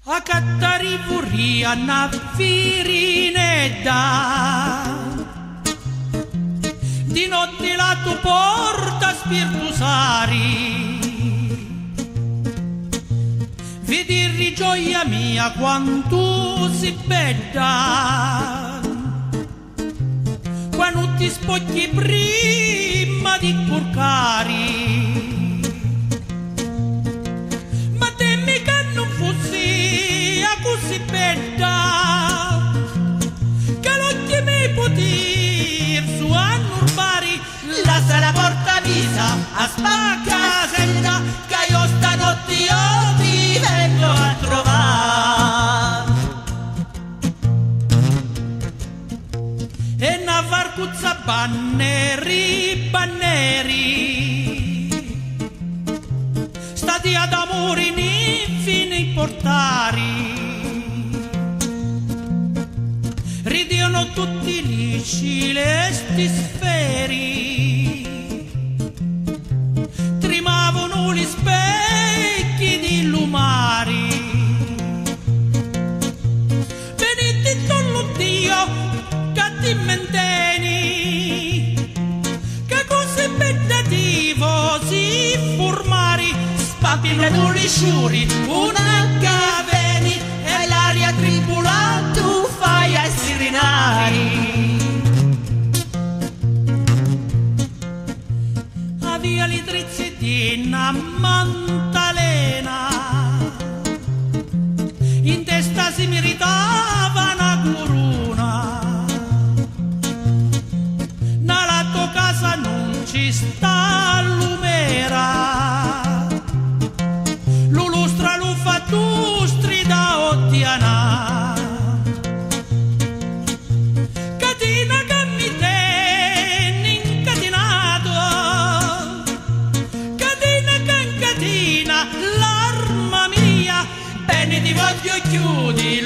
A cattarivuria na virinedda di notte la tu porta spirtusari vedi gioia mia quanto si bella quando ti spocchi prima di curcari così bella che l'occhio mi potir su annurbari lascia la porta visa a spacca senda che io stanotte io ti vengo a trovare e navarcuzza banneri stati ad amore in infini portari ridiano tutti gli celesti sferi tremavano gli specchi di lumari venite con Dio che ti menteni che così bettativo si formari spapillano gli sciuri una caveni e l'aria tribulata tu fai ai sirenari a via li drizzi di una mantalena in testa si meritava una corona nella tua casa non ci sta l'umera lo lustra lo fa tu strida ottiana catina che mi tieni incatenato catina che incatina l'arma mia bene ti voglio chiudi